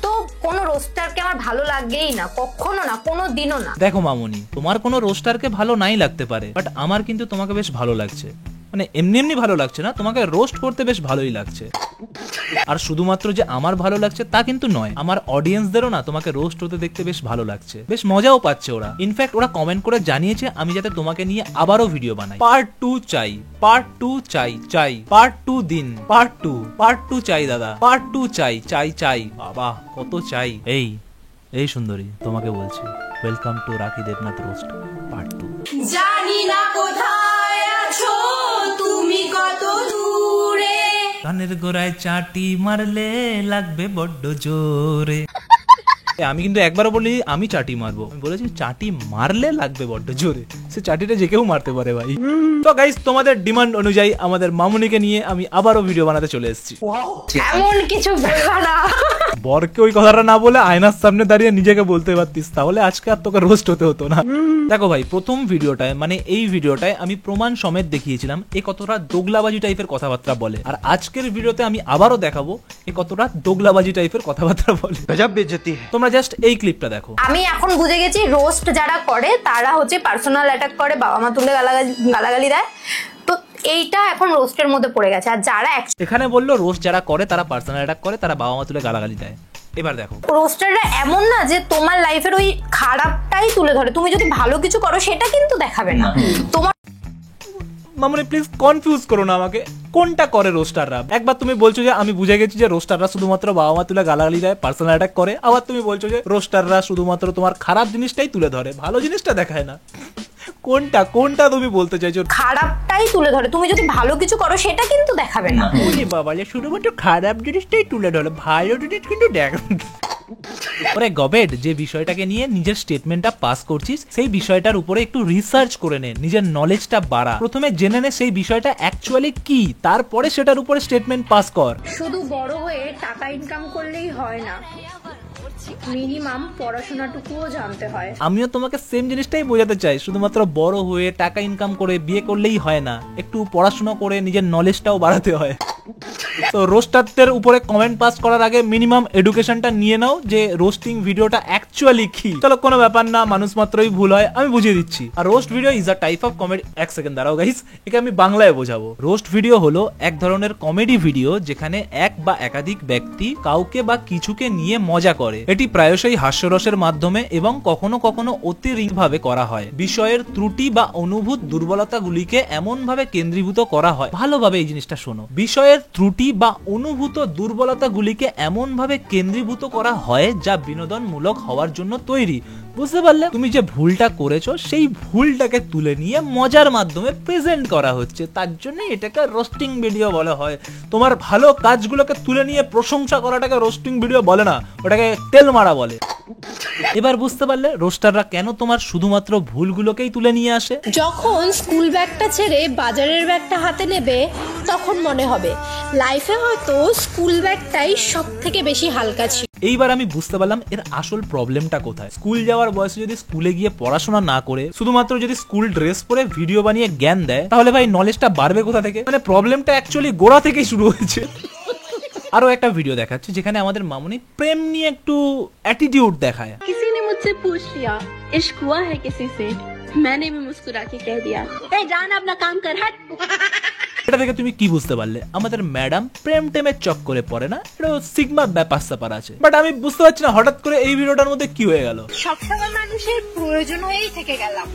তো কোনো রোস্টারকে আমার ভালো লাগেই না, কখনো না, কোনো দিনও না। দেখো মামুনি, তোমার কোনো রোস্টারকে ভালো নাই লাগতে পারে, বাট আমার কিন্তু তোমাকে বেশ ভালো লাগছে। মানে এমনি এমনি ভালো লাগছে না, তোমাকে রোস্ট করতে বেশ ভালোই লাগছে। আর শুধুমাত্র যে আমার ভালো লাগছে তা কিন্তু নয়, আমার অডিয়েন্সদেরও না তোমাকে রোস্ট হতে দেখতে বেশ ভালো লাগছে, বেশ মজাও পাচ্ছে ওরা। ইনফ্যাক্ট ওরা কমেন্ট করে জানিয়েছে আমি যাতে তোমাকে নিয়ে আবারও ভিডিও বানাই। পার্ট 2 চাই, পার্ট 2 চাই, চাই পার্ট 2 দিন, পার্ট 2 চাই দাদা, পার্ট 2 চাই, চাই চাই, বাবা কত চাই। এই সুন্দরী, তোমাকে বলছি ওয়েলকাম টু রাখি দেবনাথ রোস্ট পার্ট 2। জানি না কোথায় আছো তুমি, কত দূরে, কানের গোড়ায় চাটি মারলে লাগবে বড্ড জোরে। আমি কিন্তু একবারও বলি আমি চাটি মারবো, আমি বলেছি চাটি মারলে লাগবে বড্ড জোরে। সে চাটিটা যে কেউ মারতে পারে ভাই। তো গাইস, তোমাদের ডিমান্ড অনুযায়ী আমাদের মামুনিকে নিয়ে আমি আবারও ভিডিও বানাতে চলে এসেছি। এমন কিছু বলবা না। বরকে ওই কথাটা না বলে আয়নার সামনে দাঁড়িয়ে নিজেকে বলতে পারতিস, তাহলে আজকে আর তোকে রোস্ট হতে হতো না। দেখো ভাই, প্রথম ভিডিওটায় মানে এই ভিডিওটায় আমি প্রমাণ সমেত দেখিয়েছিলাম এ কতটা দোগলাবাজি টাইপের কথাবার্তা বলে, আর আজকের ভিডিওতে আমি আবারও দেখাবো এ কতটা দোগলাবাজি টাইপের কথাবার্তা বলে। গজব বেইজ্জতি। তোমরা জাস্ট এই ক্লিপটা দেখো। আমি এখন বুঝে গেছি রোস্ট যারা করে তারা হচ্ছে পার্সোনাল অ্যাটাক করে, বাবা মা তুলে গালাগালি দেয়, তো এইটা এখন রোস্টের মধ্যে পড়ে গেছে। আর যারা এখানে বললো রোস্ট যারা করে তারা পার্সোনাল অ্যাটাক করে, তারা বাবা মা তুলে গালাগালি দেয়। এবার দেখো, রোস্টাররা এমন না যে তোমার লাইফের ওই খারাপটাই তুলে ধরে, তুমি যদি ভালো কিছু করো সেটা কিন্তু দেখাবে না। তোমার মামুনি প্লিজ কনফিউজ করো না আমাকে, কোনটা করে রোস্টাররা? একবার তুমি বলছো যে আমি বুঝে গেছি যে রোস্টাররা শুধুমাত্র বাবা মা তুলে গালাগালি দেয়, পার্সোনাল অ্যাটাক করে, আবার তুমি বলছো যে রোস্টাররা শুধুমাত্র তোমার খারাপ জিনিসটাই তুলে ধরে, ভালো জিনিসটা দেখায় না। কোনটা তুমি বলতে চাইছো? খারাপটাই তুলে ধরে, তুমি যদি ভালো কিছু করো সেটা কিন্তু দেখাবে না। ওরে বাবা, শুধুমাত্র খারাপ জিনিসটাই তুলে ধরে, ভালো জিনিস কিন্তু দেখ। ওরে গবেট, যে বিষয়টাকে নিয়ে নিজের স্টেটমেন্টটা পাস করছিস সেই বিষয়টার উপরে একটু রিসার্চ করে নে, নিজের নলেজটা বাড়া, প্রথমে জেনে নে সেই বিষয়টা অ্যাকচুয়ালি কি, তারপরে সেটার উপরে স্টেটমেন্ট পাস কর। শুধু বড় হয়ে টাকা ইনকাম করলেই হয় না, মিনিমাম পড়াশোনাটুকুও জানতে হয়। আমিও তোমাকে সেম জিনিসটাই বোঝাতে চাই, শুধুমাত্র বড় হয়ে টাকা ইনকাম করে বিয়ে করলেই হয় না, একটু পড়াশোনা করে নিজের নলেজটাও বাড়াতে হয়। তো রোস্টারদের উপরে কমেন্ট পাস করার আগে মিনিমাম এডুকেশনটা নিয়ে নাও যে রোস্টিং ভিডিওটা অ্যাকচুয়ালি কি। চলো, কোনো ব্যাপার না, মানুষ মাত্রই ভুল হয়, আমি বুঝিয়ে দিচ্ছি। আর roast video is a type of comedy. এক সেকেন্ড দাঁড়াও গাইস, একে আমি বাংলায় বোঝাবো। রোস্ট ভিডিও হলো এক ধরনের কমেডি ভিডিও যেখানে এক বা একাধিক ব্যক্তি কাউকে বা কিছুকে নিয়ে মজা করে। এটি প্রায়শই হাস্যরসের মাধ্যমে এবং কখনো কখনো অতিরিক্তভাবে করা হয়। বিষয়ের ত্রুটি বা অনুভূত দুর্বলতাগুলিকে এমন ভাবে কেন্দ্রীভূত করা হয়, ভালোভাবে এই জিনিসটা শোনো, বিষয়ের ত্রুটি বা অনুভূত দুর্বলতাগুলিকে এমন ভাবে কেন্দ্রীভূত করা হয় যা বিনোদনমূলক হওয়ার জন্য তৈরি। বুঝতে পারলে? তুমি যে ভুলটা করেছো সেই ভুলটাকে তুলে নিয়ে মজার মাধ্যমে প্রেজেন্ট করা হচ্ছে, তার জন্য এটাকে রোস্টিং ভিডিও বলা হয়। তোমার ভালো কাজগুলোকে তুলে নিয়ে প্রশংসা করাটাকে রোস্টিং ভিডিও বলে না, ওটাকে তেল মারা বলে। এবার বুঝতে পারলে রোস্টাররা কেন তোমার শুধুমাত্র ভুলগুলোকেই তুলে নিয়ে আসে? যখন স্কুল ব্যাগটা ছেড়ে বাজারের ব্যাগটা হাতে নেবে তখন মনে হবে লাইফে হয়তো স্কুল ব্যাগটাই সব থেকে বেশি হালকা ছিল। এইবার আমি বুঝতে পারলাম এর আসল প্রবলেমটা কোথায়। স্কুল যাওয়ার বয়সে যদি স্কুলে গিয়ে পড়াশোনা না করে শুধুমাত্র যদি স্কুল ড্রেস পরে ভিডিও বানিয়ে জ্ঞান দেয়, তাহলে ভাই নলেজটা বাড়বে কোথা থেকে? মানে প্রবলেমটা অ্যাকচুয়ালি গোড়া থেকেই শুরু হয়েছে। আরো একটা ভিডিও দেখাচ্ছি যেখানে আমাদের মামুনি প্রেম নিয়ে একটু অ্যাটিটিউড দেখায়। किसी ने मुझसे पूछ लिया इश्क हुआ है किसी से, मैंने भी मुस्कुरा के कह दिया ए जान अपना काम कर हट। এটা থেকে তুমি কি বুঝতে পারলে? আমাদের ম্যাডাম প্রেম টেমের চক্করে পড়ে না, এটা সিগমা ব্যাপার স্যাপার আছে। বাট আমি বুঝতে পারছি না হঠাৎ করে এই ভিডিওটার মধ্যে কি হয়ে গেল। সবসময় মানুষের প্রয়োজন হয়েই থেকে গেলাম,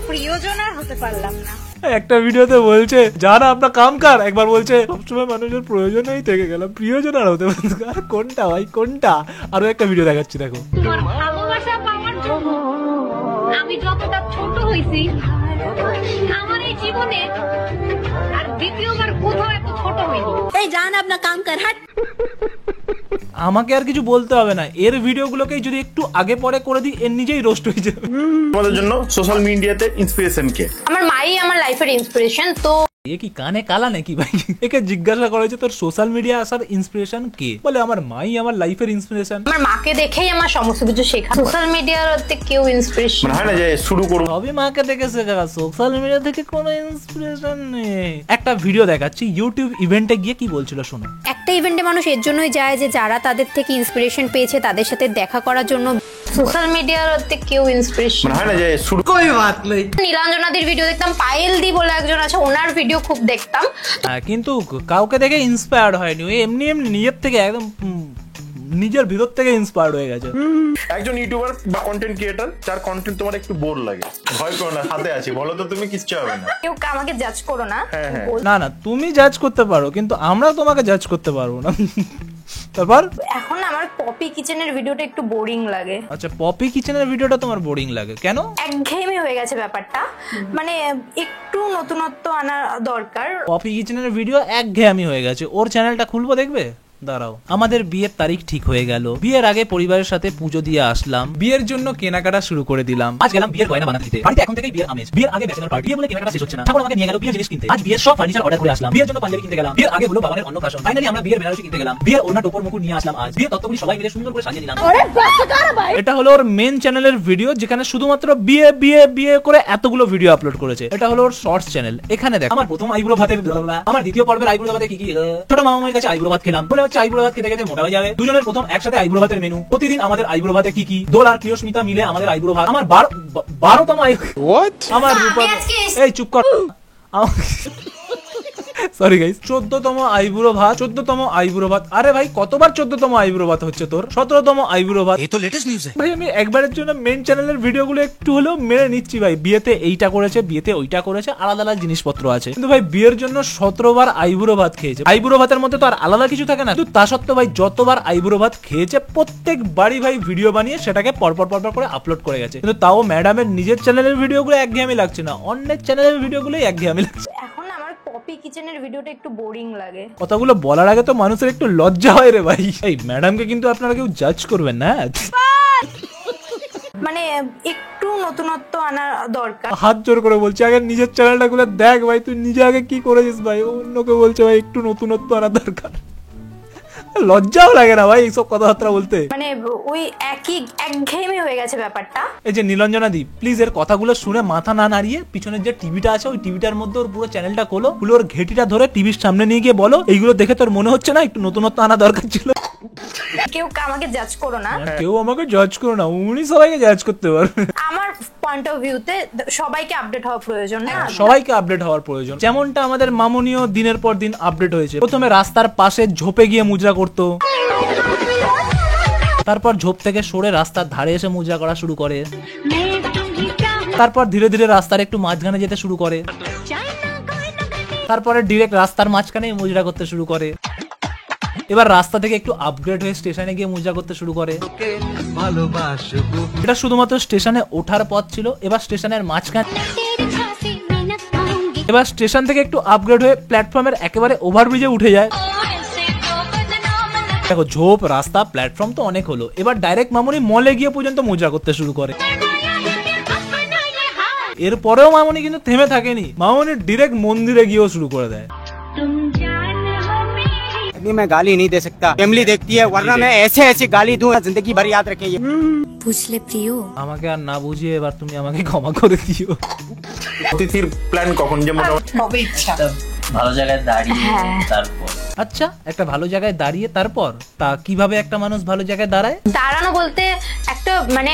প্রিয়জন আর হতে পারলাম না। একটা ভিডিওতে বলছে যারা আপনার কাম কার, একবার বলছে সবসময় মানুষের প্রয়োজনেই থেকে গেলাম, প্রিয়জন আর হতে পারছে। আর কোনটা ভাই কোনটা? আরো একটা ভিডিও দেখাচ্ছি দেখো। তোমার ভালোবাসা পাওয়ার জন্য আমি যতটা ছোট হইছি আমার এই জীবনে আর দ্বিতীয়বার কোথাও এত ছোট হইনি। এই জান আপনা কাম কর হট। আমাকে আর কিছু বলতে হবে না, এর ভিডিওগুলোকেই যদি একটু আগে পরে করে দিই এর নিজেই রোস্ট হয়ে যাবে। আমাদের জন্য সোশ্যাল মিডিয়াতে ইন্সপিরেশন কে? আমার মাই আমার লাইফের ইন্সপিরেশন। তো এ কি কানে কালা নাকি ভাই? একে জিজ্ঞাসা করা হয়েছে তোর সোশ্যাল মিডিয়া আসার ইন্সপিরেশন কে, বলে আমার মাই আমার লাইফের ইন্সপিরেশন। আমার মাকে দেখেই আমার সমস্ত কিছু শেখা। সোশ্যাল মিডিয়াতে কেউ ইন্সপিরেশন মানে হয় না যে শুরু করবো সবই মাকে দেখে শেখা, সোশ্যাল মিডিয়া থেকে কোনো ইন্সপিরেশন নেই। একটা ভিডিও দেখাচ্ছি, ইউটিউব ইভেন্টে গিয়ে কি বলছিল শোনো। একটা ইভেন্টে মানুষ এর জন্যই যায় যে যারা তাদের থেকে ইন্সপিরেশন পেয়েছে তাদের সাথে দেখা করার জন্য। সোশ্যাল মিডিয়াতে কেউ ইন্সপিরেশন মানে হয় না যে শুরু নীলাঞ্জনাদির ভিডিও দেখতাম, পায়েল দি বলে একজন আছে, ওনার ভিডিও খুব দেখতাম। কিন্তু কাউকে দেখে ইন্সপায়ার্ড হয়নি, ওই এমনি এমনি নিজের থেকে একদম নিজের ভিতর থেকে ইন্সপায়ার্ড হয়ে গেছে। একজন ইউটিউবার বা কন্টেন্ট ক্রিয়েটর যার কন্টেন্ট তোমার একটু বোর লাগে, ভয় করো না, হাতে আছি, বলো তো তুমি কিচ্ছু হবে না। কেউ আমাকে জাজ করো না। না না তুমি জাজ করতে পারো, কিন্তু আমরা তোমাকে জাজ করতে পারবো না। তারপর এখন আমার পপি কিচেনের ভিডিওটা একটু বোরিং লাগে। আচ্ছা, পপি কিচেনের ভিডিওটা তোমার বোরিং লাগে কেন? একঘেয়েমি হয়ে গেছে ব্যাপারটা, মানে একটু নতুনত্ব আনা দরকার। পপি কিচেনের ভিডিও একঘেয়েমি হয়ে গেছে, ওর চ্যানেলটা খুলবো দেখবে, দাঁড়াও। আমাদের বিয়ের তারিখ ঠিক হয়ে গেল, বিয়ের আগে পরিবারের সাথে পুজো দিয়ে আসলাম, বিয়ের জন্য কেনাকাটা শুরু করে দিলাম। আজ গেলাম বিয়ের গয়না বানাতে দিতে, বাড়িতে এখন থেকেই বিয়ের আমেজ। বিয়ের আগে ব্যাচেলর পার্টি বলে কেনাকাটা শেষ হচ্ছে না, ঠাকুর আমাকে নিয়ে গেল বিয়ের জিনিস কিনতে। আজ বিয়ের সব ফার্নিচার অর্ডার করে আসলাম, বিয়ের জন্য পাঞ্জাবি কিনতে গেলাম, বিয়ের আগে হলো বাবার অন্নপ্রাশন। ফাইনালি আমরা বিয়ের বেনারসি কিনতে গেলাম, বিয়ের ওড়না টোপর মুকুট নিয়ে আসলাম। আজ বিয়ের তত্ত্বগুলি সবাই মিলে সুন্দর করে সাজিয়ে দিলাম। এটা হলো ওর মেন চ্যানেলের ভিডিও, যেখানে শুধুমাত্র বিয়ে বিয়ে বিয়ে করে এতগুলো ভিডিও আপলোড করেছে। এটা হলো ওর শর্টস চ্যানেল। এখানে দেখো আমার প্রথম আইব্রো ভাতে, আমার দ্বিতীয় পর্বের আইব্রো ভাতে কি কি, ছোট মামার কাছে আইব্রো ভাত খেলাম, বলে হচ্ছে আইব্রো ভাত খেতে খেতে মোটা হয়ে যাবে। দুজনের প্রথম একসাথে আইব্রো ভাতের মেনু, প্রতিদিন আমাদের আইব্রো ভাতে কি কি, দোল আর প্রিয়স্মিতা মিলে আমাদের আইব্রো ভাত। আমার 12তম আমার রূপা, এই চুপ কর। সরি গাইস, 14তম আইব্রো ভাত, 14তম আইব্রো ভাত। আরে ভাই কতবার 14তম আইব্রো ভাত হচ্ছে তোর? 17তম আইব্রো ভাত। এই তো লেটেস্ট নিউজ। ভাই আমি একবারের জন্য মেন চ্যানেলের ভিডিওগুলো একটু হলেও মেনে নিচ্ছি ভাই, বিয়েতে এইটা করেছে, বিয়েতে ওইটা করেছে, আলাদা আলাদা জিনিসপত্র আছে, কিন্তু ভাই বিয়ের জন্য 17 বার আইব্রো ভাত খেয়েছে। আইব্রো ভাতের মধ্যে তো আর আলাদা কিছু থাকে না, কিন্তু তা সত্ত্বেও ভাই যতবার আইব্রো ভাত খেয়েছে প্রত্যেকবারই ভাই ভিডিও বানিয়ে সেটাকে পরপর করে আপলোড করে গেছে। কিন্তু তাও ম্যাডামের নিজের চ্যানেলের ভিডিওগুলো একঘেয়েমি লাগছে না, অন্যের চ্যানেলের ভিডিওগুলোই একঘেয়েমি লাগছে। এখন আমার পপি কিচেনের ভিডিওটা একটু বোরিং লাগে। কথাগুলো বলার আগে তো মানুষের একটু লজ্জা হয় রে ভাই। এই ম্যাডামকে কিন্তু আপনারা কেউ জাজ করবেন না, মানে একটু নতুনত্ব আনা দরকার। হাত জোর করে বলছি, আগে নিজের চ্যানেলটা গুলো দেখ ভাই, তুই নিজে আগে কি করেছিস ভাই, অন্যকে বলছে ভাই একটু নতুনত্ব আনা দরকার। লজ্জাও লাগে না ভাই এইসব কথাবার্তা বলতে, মানে ওই একঘেয়েমি হয়ে গেছে ব্যাপারটা। এই যে নীলাঞ্জনা দি, প্লিজ এর কথাগুলো শুনে মাথা না নাড়িয়ে পিছনের যে টিভিটা আছে ওই টিভিটার মধ্যে ওর পুরো চ্যানেলটা খোলো, খুলে ওর ঘেটিটা ধরে টিভির সামনে নিয়ে গিয়ে বলো, এইগুলো দেখে তোর মনে হচ্ছে না একটু নতুনত্ব আনা দরকার ছিল? কেউ আমাকে জাজ করো না। কেউ আমাকে জাজ করো না, উনি সবাইকে জাজ করতে পারবে। আমার পয়েন্ট অফ ভিউতে সবাইকে আপডেট হওয়া প্রয়োজন না, সবাইকে আপডেট হওয়ার প্রয়োজন। যেমনটা আমাদের মামনিও দিনের পর দিন আপডেট হয়েছে। প্রথমে রাস্তার পাশে ঝোপে গিয়ে মুজরা করতো, তারপর ঝোপ থেকে সরে রাস্তার ধারে এসে মুজরা করা শুরু করে, তারপর ধীরে ধীরে রাস্তার একটু মাঝখানে যেতে শুরু করে, তারপরে ডিরেক্ট রাস্তার মাঝখানে মুজরা করতে শুরু করে। এবার রাস্তা থেকে একটু আপগ্রেড হয়ে স্টেশনে গিয়ে মুজরা করতে শুরু করে। এটা শুধুমাত্র স্টেশনে ওঠার পথ ছিল, এবার স্টেশনের মাঝখানে, এবার স্টেশন থেকে একটু আপগ্রেড হয়ে প্ল্যাটফর্মের একেবারে ওভারব্রিজে উঠে যায়। দেখো ঝোপ, রাস্তা, প্ল্যাটফর্ম তো অনেক হলো, এবার ডাইরেক্ট মামুনি মলে গিয়ে পর্যন্ত মুজরা করতে শুরু করে। এরপরেও মামুনি কিন্তু থেমে থাকেনি, মামুনি ডিরেক্ট মন্দিরে গিয়েও শুরু করে দেয়। मैं गाली नहीं दे सकता, फैमिली देखती है, वरना मैं ऐसे ऐसी गाली दूं जिंदगी भर याद रखेंगे। বুঝলে প্রিয়, আমাকে আর না বুঝিয়ে এবার তুমি আমাকে ক্ষমা করে দিও। অতিথির প্ল্যান কখন, যে মোটামুটি ভালো জায়গায় দাঁড়িয়ে তারপর। আচ্ছা, একটা ভালো জায়গায় দাঁড়িয়ে তারপর, তা কিভাবে একটা মানুষ ভালো জায়গায় দাঁড়ায়? দাঁড়ানো বলতে একটা মানে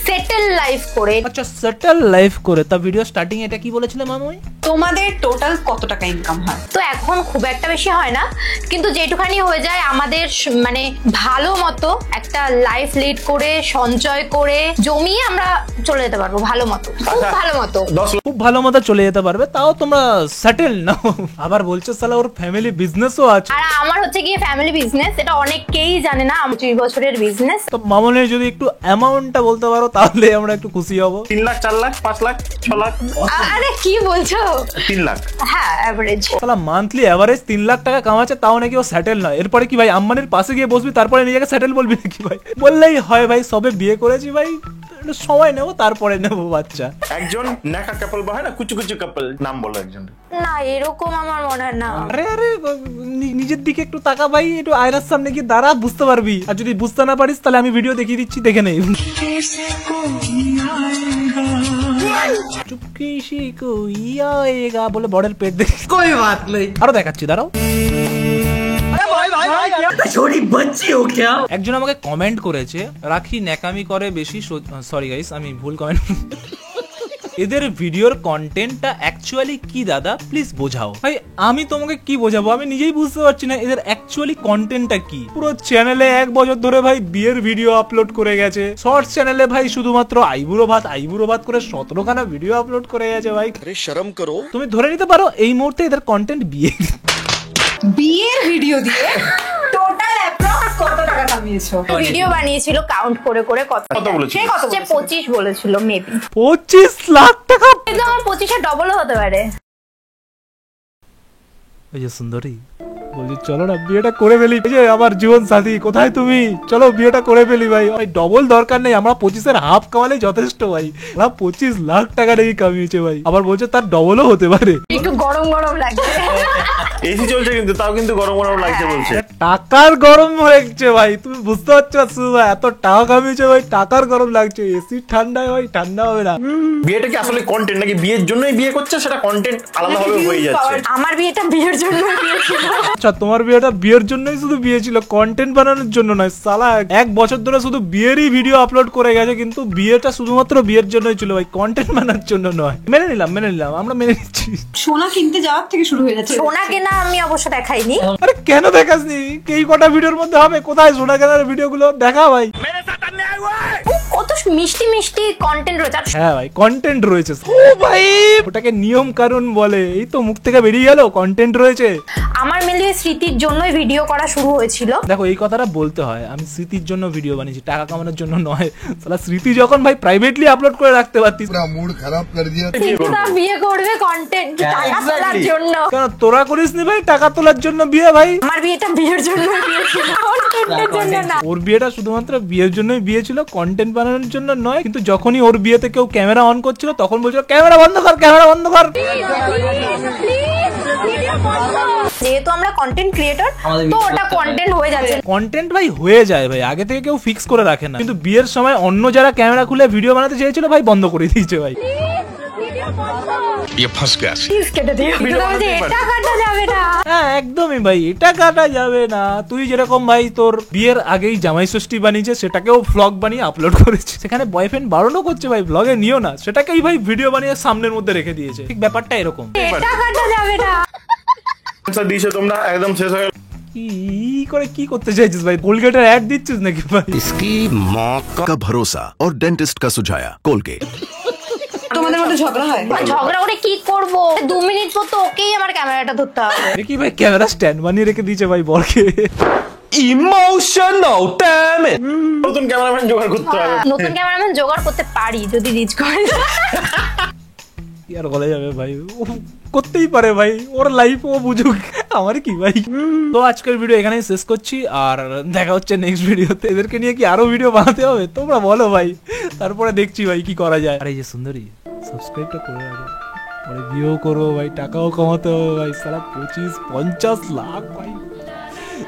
সেটেল লাইফ করে। আচ্ছা, সেটেল লাইফ করে। তা ভিডিও স্টার্টিং এটা কি বলেছিলে মামুই? তোমাদের টোটাল কত টাকা ইনকাম হয়? তো এখন খুব একটা বেশি হয় না, কিন্তু যেটুখানি হয়ে যায় আমাদের মানে ভালো মতো একটা লাইফ লিড করে সঞ্চয় করে জমিয়ে আমরা চলে যেতে পারবো ভালো মতো, খুব ভালো মতো, খুব ভালো মতো চলে যেতে পারবে। তাও তোমরা সেটেল না, আবার বলছো সালা ওর ফ্যামিলি বিজনেসও আছে। আর আমার হচ্ছে গিয়ে ফ্যামিলি বিজনেস, এটা অনেকেই জানে না, 25 বছরের বিজনেস। তো মামুনের যদি একটু অ্যামাউন্টটা বলতে পারো তাহলে আমরা একটু খুশি হব। 3 লাখ, 4 লাখ, 5 লাখ, 6 লাখ। আরে কি বলছো? 3 লাখ, হ্যাঁ এভারেজ। সালা মান্থলি এভারেজ 3 লাখ টাকা কামাচ্ছে, তাও নাকি ও সেটেল নয়। এরপরে কি ভাই আম্বানির পাশে গিয়ে বসবি তারপরে নিজেকে সেটেল বলবি নাকি ভাই? বললেই হয় ভাই, সবে বিয়ে করেছি ভাই, একটু সময় নেবো তারপরে নেবো বাচ্চা। একজন নেকা কাপল বা হয় না কুচু কুচু কাপল, নাম বলো একজন। না এরকম আমার মনে হয় না। আরে আরে নিজের দিকে একটু তাকা ভাই, একটু আয়নার সামনে গিয়ে দাঁড়া, বুঝতে পারবি। আর যদি বুঝতে না পারিস তাহলে আমি ভিডিও দেখিয়ে দিচ্ছি, দেখে নেই। চুপকি সে কোই আয়েগা বলে বড়ের পেট দেখে कोई बात नहीं। আরো দেখাচ্ছি, দাঁড়াও। छोटी बच्ची हो क्या? একজন আমাকে কমেন্ট করেছে, রাখি ন্যাকামি করে বেশি। সরি গাইস, আমি ভুল কমেন্ট। এদের ভিডিওর কন্টেন্টটা অ্যাকচুয়ালি কি দাদা, প্লিজ বোঝাও। ভাই আমি তোমাকে কি বোঝাবো, আমি নিজেই বুঝতে পারছি না এদের অ্যাকচুয়ালি কন্টেন্টটা কি। পুরো চ্যানেলে 1 বছর ধরে ভাই বিয়ের ভিডিও আপলোড করে গেছে। শর্টস চ্যানেলে ভাই শুধুমাত্র আইবুড়ো ভাত করে 17খানা ভিডিও আপলোড করে গেছে ভাই। আরে শরম করো। তুমি ধরে নিতে পারো এই মুহূর্তে এদের কন্টেন্ট বিয়ে। বিয়ের ভিডিও দিয়ে টোটাল অ্যাপ্রক্স কত টাকা কামিয়েছো? ভিডিও বানিয়েছিল কাউন্ট করে করে কত বলেছিল? সে কত 25 বলেছিল মেবি। 25 লাখ টাকা? কিন্তু আমার 25 এর ডবলও হতে পারে। এই যে সুন্দরী বলছি চলো না বিয়েটা করে ফেলি, এই যে আমার জীবন সাথী কোথায় তুমি, চলো বিয়েটা করে ফেলি ভাই। ভাই ডবল দরকার নেই, আমরা 25-এর হাফ কামালেই যথেষ্ট ভাই। আমরা 25 লাখ টাকা নাকি কামিয়েছে ভাই, আবার বলছে তার ডবলও হতে পারে। একটু গরম গরম লাগছে। এসি চলছে কিন্তু তাও কিন্তু গরম গরম লাগছে বলছে। টাকার গরম লাগছে ভাই, তুমি বুঝতে পারছো ভাই, এত টাকা কামিয়েছে ভাই, টাকার গরম লাগছে। এসি ঠান্ডায় ভাই ঠান্ডা হবে না। বিয়েটা কি আসলে কন্টেন্ট নাকি বিয়ের জন্যই বিয়ে করছে, সেটা কন্টেন্ট আলাদাভাবে হয়ে যাচ্ছে? আমার বিয়েটা বিয়ের জন্য বিয়ে ছিল। আচ্ছা তোমার বিয়েটা বিয়ের জন্যই শুধু বিয়ে ছিল, কন্টেন্ট বানানোর জন্য নয়। সালা 1 বছর ধরে শুধু বিয়েরই ভিডিও আপলোড করে গেছে, কিন্তু বিয়েটা শুধুমাত্র বিয়ের জন্যই ছিল ভাই, কন্টেন্ট বানানোর জন্য নয়। মেনে নিলাম, আমরা মেনে নিচ্ছি। সোনা কিনতে যাওয়ার থেকে শুরু হয়ে যাচ্ছে। সোনা কেনা আমি অবশ্য দেখাইনি। আরে কেন দেখাসনি, এই কটা ভিডিওর মধ্যে হবে? কোথায় সোনা কেনার ভিডিওগুলো দেখা ভাই। কত মিষ্টি মিষ্টি কন্টেন্ট রয়েছে। হ্যাঁ ভাই কন্টেন্ট রয়েছে, ও ভাই ওটাকে নিয়ম কানুন বলে। এই তো মুখ থেকে বেরিয়ে গেল কন্টেন্ট রয়েছে। আমার মেনলি স্মৃতির জন্যই ভিডিও করা শুরু হয়েছিল। দেখো এই কথাটা বলতে হয়, আমি স্মৃতির জন্য ভিডিও বানিয়েছি, টাকা কামানোর জন্য নয়। সালা স্মৃতি যখন ভাই প্রাইভেটলি আপলোড করে রাখতে পারতিস। পুরো মুড খারাপ করে দিয়ে স্মৃতিটা বিয়ে করবে কন্টেন্ট টাকা তোলার জন্য। কেন তোরা করিসনি ভাই টাকা তোলার জন্য বিয়ে ভাই? আমার বিয়েটা বিয়ের জন্য বিয়ে ছিল, কন্টেন্টের জন্য না। ওর বিয়েটা শুধুমাত্র বিয়ের জন্যই বিয়ে ছিল, কন্টেন্ট বানানোর জন্য নয়। কিন্তু যখনই ওর বিয়েতে কেউ ক্যামেরা অন করছিল তখন বলছিল ক্যামেরা বন্ধ কর, ক্যামেরা বন্ধ কর। যেহেতু আমরা কন্টেন্ট ক্রিয়েটর, তো ওটা কন্টেন্ট হয়ে যাচ্ছে। কন্টেন্ট ভাই হয়ে যায় ভাই, আগে থেকে কেউ ফিক্স করে রাখে না। কিন্তু বিয়ের সময় অন্য যারা ক্যামেরা খুলে ভিডিও বানাতে চেয়েছিল ভাই বন্ধ করে দিয়েছে ভাই। হ্যাঁ একদমই ভাই, এটা কাটা যাবে না। তুই যেরকম ভাই তোর বিয়ের আগেই জামাই ষষ্ঠী বানিয়েছে, সেটাকেও ভ্লগ বানিয়ে আপলোড করেছে। সেখানে বয়ফ্রেন্ড বারণও করছে ভাই ব্লগে নিও না, সেটাকেই ভাই ভিডিও বানিয়ে সামনের মধ্যে রেখে দিয়েছে। ঠিক ব্যাপারটা এরকম। এটা কাটা যাবে না। আচ্ছা দিশে তোমরা একদম শেষ হয়ে গেল। কি করে কি করতে চাইছিস ভাই? কোলগেটের অ্যাড দিচ্ছিস নাকি ভাই? इसकी माँ का भरोसा और डेंटिस्ट का सुझाया कोलगेट। তোমাদের মধ্যে ঝগড়া হয়? ঝগড়া করে কি করব? 2 মিনিট পর তো ওকেই আমার ক্যামেরাটা ধরতে হবে। দেখি ভাই ক্যামেরা স্ট্যান্ড বানিয়ে রেখে দিয়েছে ভাই বরকে। Emotional damn it. নতুন ক্যামেরাম্যান জোগাড় করতে হবে। নতুন ক্যামেরাম্যান জোগাড় করতে পারি যদি রিচ করে। কি আর বলা যাবে ভাই, ও করতেই পারে ভাই, ওর লাইফ ও বুঝুক, আমার কি ভাই। তো আজকের ভিডিও এখানেই শেষ করছি, আর দেখা হচ্ছে নেক্সট ভিডিওতে। এদেরকে নিয়ে কি আরো ভিডিও বানাতে হবে তোমরা বলো ভাই, তারপরে দেখছি ভাই কি করা যায়। আর এই যে সুন্দরী সাবস্ক্রাইবটা করে রাখো, পরে বিয়েও করবো ভাই, টাকাও কমাতে হবে ভাই। সারা 25-50 লাখ ভাই।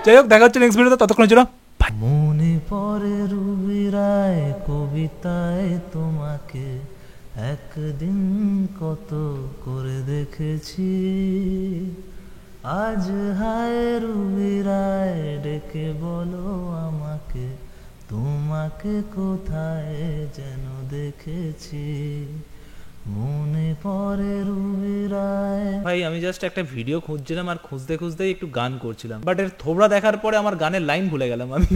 যাই হোক দেখা হচ্ছে নেক্সট ভিডিওতে, ততক্ষণের জন্য মনে পড়ে রুবি রায় কবিতায় তোমাকে একদিন কত করে দেখেছি, আজ হায় রুবি রায় ডেকে বলো আমাকে, তোমাকে কোথায় যেন দেখেছি, মনে পড়ে রুবি রায়। ভাই আমি জাস্ট একটা ভিডিও খুঁজছিলাম, আর খুঁজতে খুঁজতেই একটু গান করছিলাম, বাট এর থোবড়া দেখার পরে আমার গানের লাইন ভুলে গেলাম আমি।